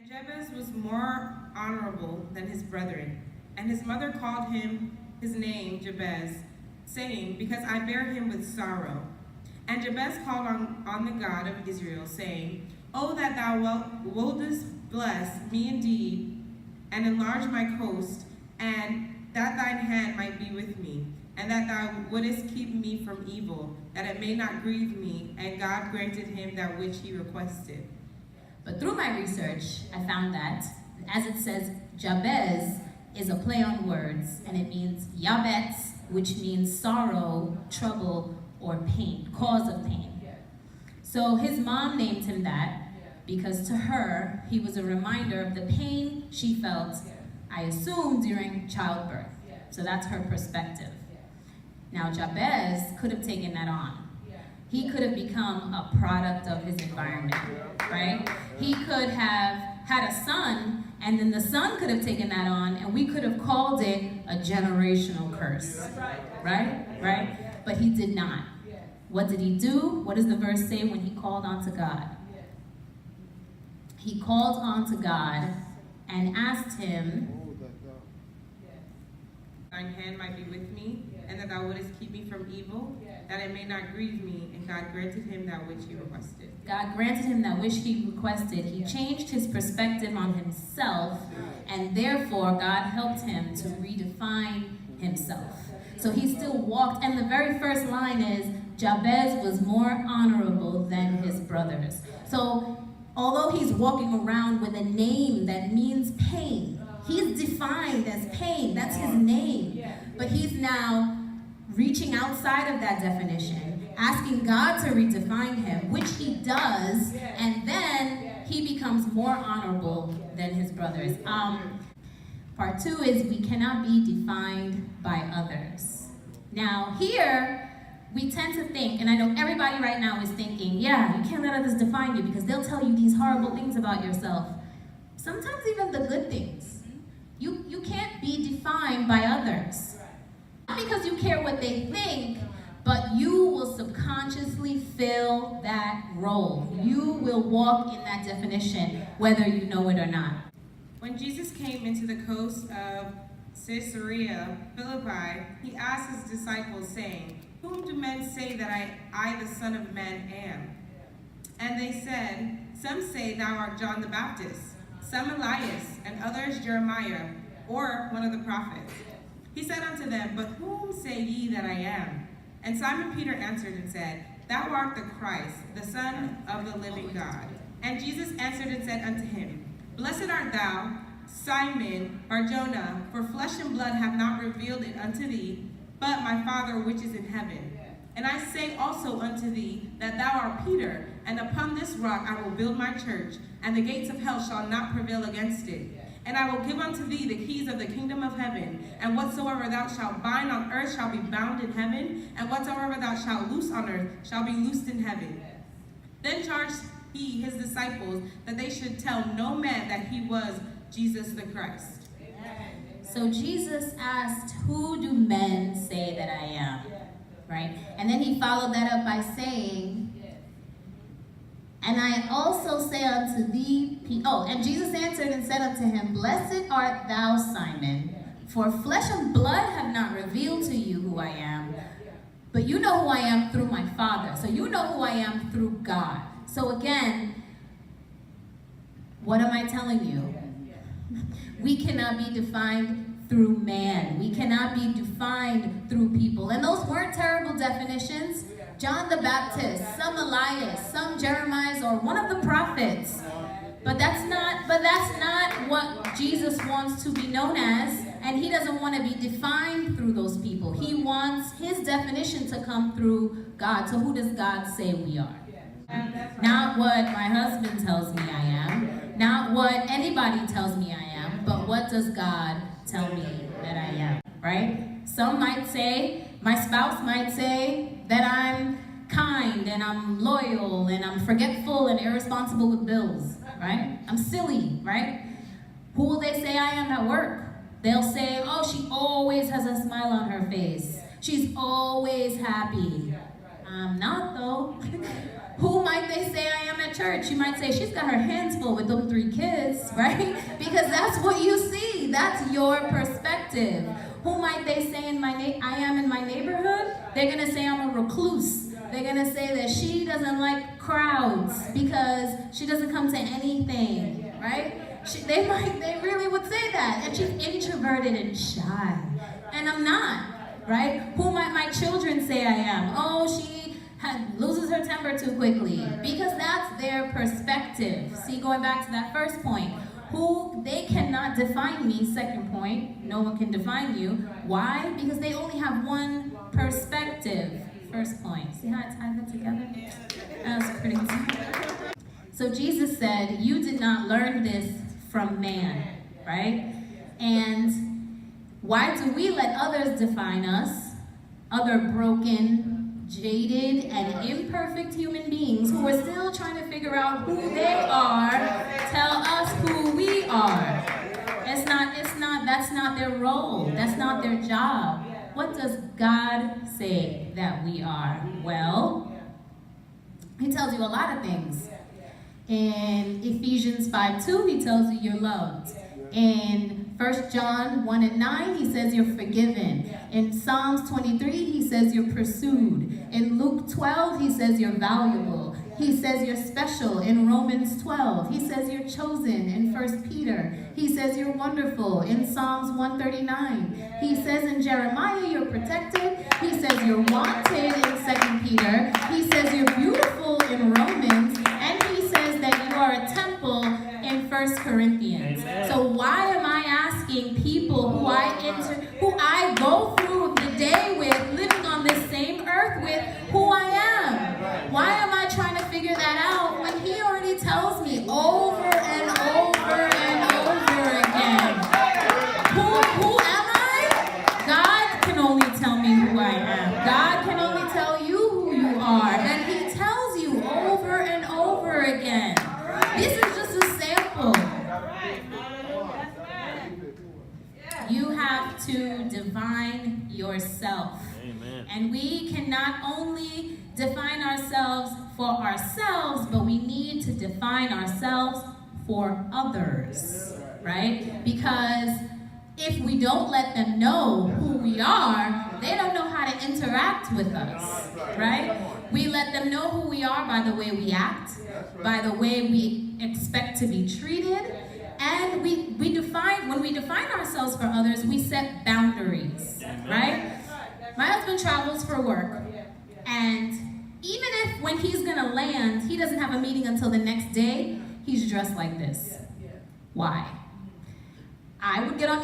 Jabez was more honorable than his brethren, and his mother called him his name Jabez, saying, because I bear him with sorrow. And Jabez called on the God of Israel, saying, Oh, that thou wouldest bless me indeed, and enlarge my coast, and that thine hand might be with me, and that thou wouldest keep me from evil, that it may not grieve me. And God granted him that which he requested. But through my research, I found that, as it says, Jabez is a play on words, and it means Yabetz, which means sorrow, trouble, or pain, cause of pain. So his mom named him that because to her, he was a reminder of the pain she felt, I assume, during childbirth. So that's her perspective. Now, Jabez could have taken that on. He could have become a product of his environment, right? He could have had a son, and then the son could have taken that on, and we could have called it a generational curse, right? But he did not. What did he do? What does the verse say when he called on to God? He called on to God and asked him, Thine hand might be with me, and that thou wouldest keep me from evil, that it may not grieve me. And God granted him that which he requested. God granted him that which he requested. He changed his perspective on himself, and therefore God helped him to redefine himself. So he still walked, and the very first line is, Jabez was more honorable than his brothers. So although he's walking around with a name that means pain, he's defined as pain. That's his name. But he's now reaching outside of that definition, asking God to redefine him, which he does, and then he becomes more honorable than his brothers. Part 2 is we cannot be defined by others. Now here, we tend to think, and I know everybody right now is thinking, yeah, you can't let others define you because they'll tell you these horrible things about yourself. Sometimes even the good things. You can't be defined by others. Not because you care what they think, but you will subconsciously fill that role. You will walk in that definition, whether you know it or not. When Jesus came into the coast of Caesarea Philippi, he asked his disciples, saying, Whom do men say that I, the Son of Man, am? And they said, Some say thou art John the Baptist, some Elias, and others Jeremiah, or one of the prophets. He said unto them, But whom say ye that I am? And Simon Peter answered and said, Thou art the Christ, the Son of the living God. And Jesus answered and said unto him, Blessed art thou, Simon Bar-Jonah, for flesh and blood have not revealed it unto thee, but my Father which is in heaven. And I say also unto thee, that thou art Peter, and upon this rock I will build my church, and the gates of hell shall not prevail against it. And I will give unto thee the keys of the kingdom of heaven, and whatsoever thou shalt bind on earth shall be bound in heaven, and whatsoever thou shalt loose on earth shall be loosed in heaven. Then charged he his disciples that they should tell no man that he was Jesus the Christ. So Jesus asked, Who do men say that I am? Right? And then he followed that up by saying, And I also say unto thee, and Jesus answered and said unto him, Blessed art thou, Simon, for flesh and blood have not revealed to you who I am, but you know who I am through my Father. So you know who I am through God. So again, what am I telling you? We cannot be defined through man. We cannot be defined through people. And those weren't terrible definitions. John the Baptist, some Elias, some Jeremiah, or one of the prophets. But that's not what Jesus wants to be known as, and he doesn't want to be defined through those people. He wants his definition to come through God. So who does God say we are? Not what my husband tells me I am, not what anybody tells me I am, but what does God tell me that I am, right? Some might say, my spouse might say that I'm kind and I'm loyal and I'm forgetful and irresponsible with bills, right? I'm silly, right? Who will they say I am at work? They'll say, oh, she always has a smile on her face. She's always happy. I'm not, though. Who might they say I am at church, you might say, she's got her hands full with those 3 kids, right? Because that's what you see. That's your perspective. Who might they say I am in my neighborhood? They're going to say I'm a recluse. They're going to say that she doesn't like crowds because she doesn't come to anything, right? They really would say that. And she's introverted and shy. And I'm not, right? Who might my children say I am? Oh, she loses her temper too quickly. Because that's their perspective. See, going back to that first point. They cannot define me. Second point, no one can define you. Why? Because they only have one perspective. First point. See how I tied that together? That was pretty good. So Jesus said, you did not learn this from man, right? And why do we let others define us? Other broken, jaded, and imperfect human beings who are still trying to figure out who they are, tell us who we are. That's not their role. That's not their job. What does God say that we are? Well, he tells you a lot of things. In Ephesians 5:2, he tells you you're loved. In 1 John 1:9, he says you're forgiven. In Psalms 23, he says you're pursued. In Luke 12, he says you're valuable. He says you're special. In Romans 12, he says you're chosen. In 1 Peter, he says you're wonderful. In Psalms 139, he says in Jeremiah you're protected. He says you're wanted in 2 Peter. He says you're beautiful in Romans. And he says that you are a temple in 1 Corinthians. Amen. So why am I asking people who I go through the day with, living on this same earth with, who I am? Why am I trying to figure that out when he already tells me over and over and over again? Who am I? God can only tell me who I am. God can only tell you who you are. And he tells you over and over again. This is just a sample. You have to define yourself. Amen. And we can not only define ourselves for ourselves, but we need to define ourselves for others, right? Because if we don't let them know who we are, they don't know how to interact with us, right? We let them know who we are by the way we act, by the way we expect to be treated, and when we define ourselves for others, we set boundaries, right? My husband travels for work, and even if when he's gonna land, he doesn't have a meeting until the next day, he's dressed like this. Why? I would get on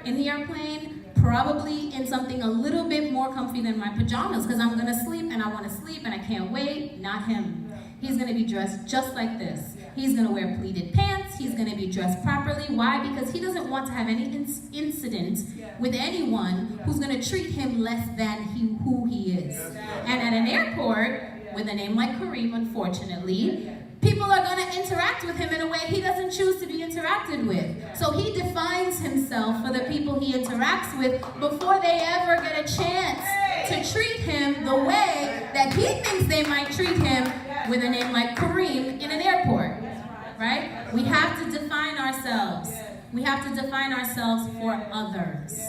in the airplane, probably in something a little bit more comfy than my pajamas, because I'm gonna sleep and I wanna sleep and I can't wait. Not him. He's gonna be dressed just like this. He's gonna wear pleated pants. He's gonna be dressed properly. Why? Because he doesn't want to have any incident with anyone who's gonna treat him less than who he is. And at an airport, with a name like Kareem, unfortunately, people are going to interact with him in a way he doesn't choose to be interacted with. So he defines himself for the people he interacts with before they ever get a chance to treat him the way that he thinks they might treat him with a name like Kareem in an airport. Right? We have to define ourselves. We have to define ourselves for others.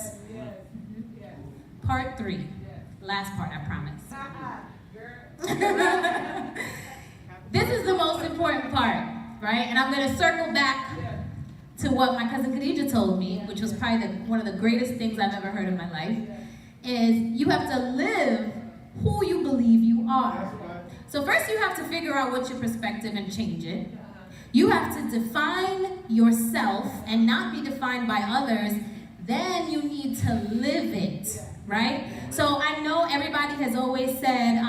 Part 3. Last part, I promise. This is the most important part, right? And I'm going to circle back to what my cousin Khadija told me, which was probably one of the greatest things I've ever heard in my life, is you have to live who you believe you are. So first you have to figure out what's your perspective and change it. You have to define yourself and not be defined by others. Then you need to live it, right? So I know everybody has always said,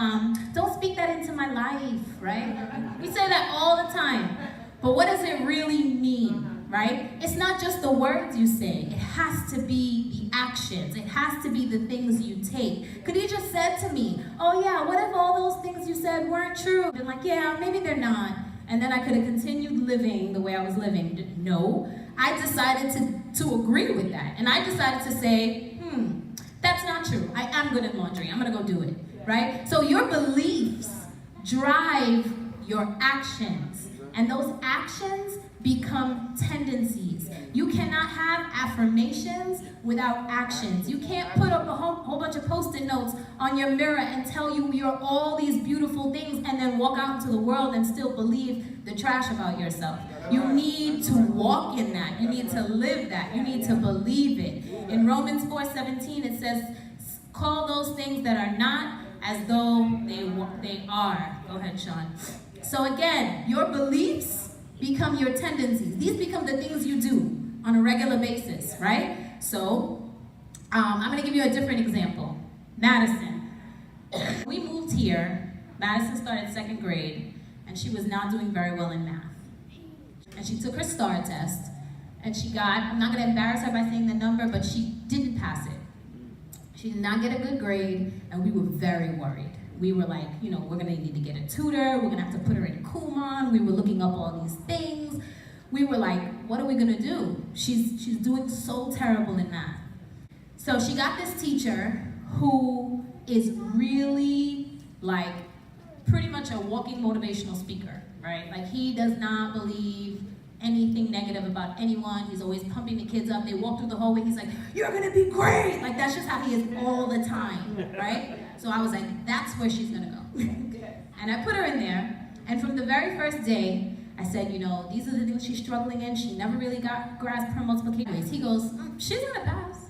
don't speak that into my life, right? We say that all the time. But what does it really mean, right? It's not just the words you say. It has to be the actions. It has to be the things you take. Khadija said to me, oh yeah, what if all those things you said weren't true? I've been like, yeah, maybe they're not. And then I could have continued living the way I was living. No, I decided to agree with that. And I decided to say, that's not true. I am good at laundry. I'm going to go do it, right? So your beliefs drive your actions. And those actions become tendencies. You cannot have affirmations without actions. You can't put up a whole bunch of post-it notes on your mirror and tell you you're all these beautiful things and then walk out into the world and still believe the trash about yourself. You need to walk in that. You need to live that. You need to believe it. In Romans 4:17 it says, call those things that are not as though they are. Go ahead, Sean. So again, your beliefs become your tendencies. These become the things you do on a regular basis, right? So, I'm going to give you a different example. Madison. We moved here. Madison started 2nd grade, and she was not doing very well in math. And she took her STAR test, and she got, I'm not going to embarrass her by saying the number, but she didn't pass it. She did not get a good grade, and we were very worried. We were like, we're going to need to get a tutor. We're going to have to put her in Kumon. We were looking up all these things. We were like, what are we going to do? She's doing so terrible in math. So she got this teacher who is really like pretty much a walking motivational speaker, right? Like he does not believe anything negative about anyone. He's always pumping the kids up. They walk through the hallway. He's like, you're going to be great. Like that's just how he is all the time, right? So I was like, that's where she's going to go. And I put her in there. And from the very first day, I said, these are the things she's struggling in. She never really grasped her multiplication. He goes, she's going to pass.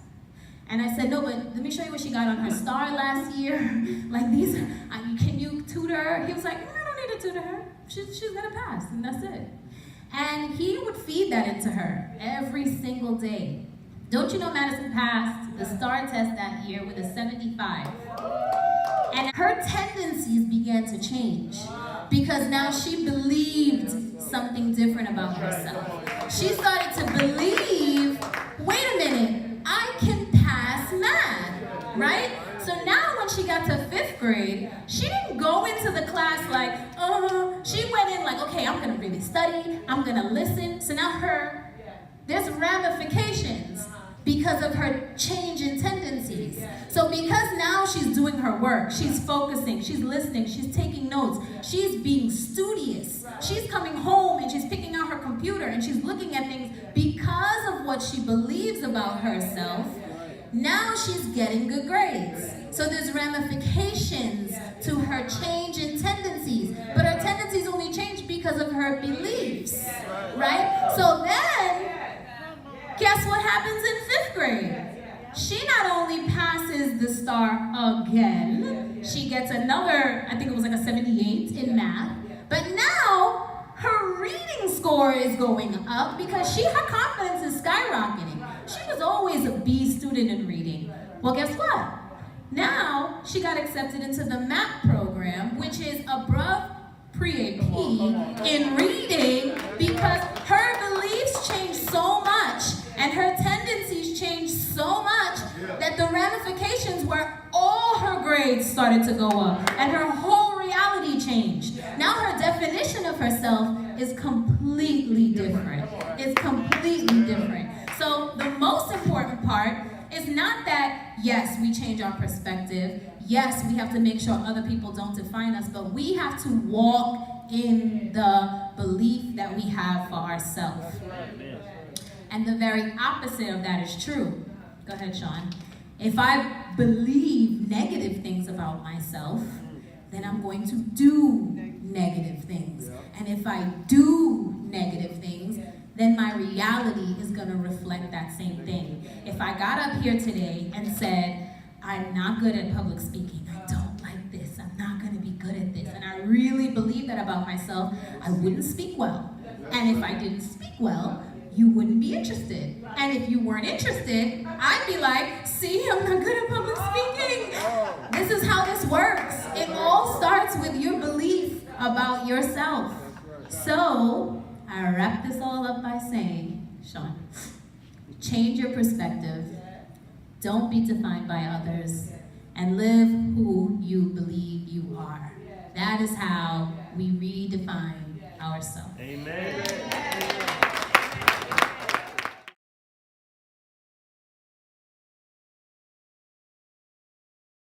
And I said, no, but let me show you what she got on her STAR last year. Like these, can you tutor her? He was like, I don't need to tutor her. She's going to pass, and that's it. And he would feed that into her every single day. Don't you know Madison passed the STAR test that year with a 75? And her tendencies began to change because now she believed something different about herself. She started to believe, wait a minute, I can pass math, right? So now when she got to 5th grade, she didn't go into the class like, she went in like, okay, I'm gonna really study, I'm gonna listen. So now there's ramifications because of her change in tendencies. So because now she's doing her work, she's focusing, she's listening, she's taking notes, she's being studious. She's coming home and she's picking out her computer and she's looking at things because of what she believes about herself. Now she's getting good grades. So there's ramifications to her change in tendencies. But her tendencies only change because of her beliefs, right? So then, guess what happens in 5th grade? She not only passes the STAR again, she gets another, I think it was like a 78 in math, but now her reading score is going up because her confidence is skyrocketing. She was always a B student in reading. Well, guess what? Now she got accepted into the MAP program, which is above pre-AP in reading because her beliefs changed so much and her tendencies changed so much that the ramifications were all her grades started to go up and her whole reality changed. Now her definition of herself is completely different. It's completely different. So the most important part is not that, yes, we change our perspective. Yes, we have to make sure other people don't define us, but we have to walk in the belief that we have for ourselves. And the very opposite of that is true. Go ahead, Sean. If I believe negative things about myself, then I'm going to do negative things. And if I do negative things, then my reality is going to reflect that same thing. If I got up here today and said, I'm not good at public speaking, I don't like this, I'm not going to be good at this, and I really believe that about myself, I wouldn't speak well. And if I didn't speak well, you wouldn't be interested. And if you weren't interested, I'd be like, see, I'm not good at public speaking. This is how this works. It all starts with your belief about yourself. So, I wrap this all up by saying, Sean, change your perspective, don't be defined by others, and live who you believe you are. That is how we redefine ourselves. Amen.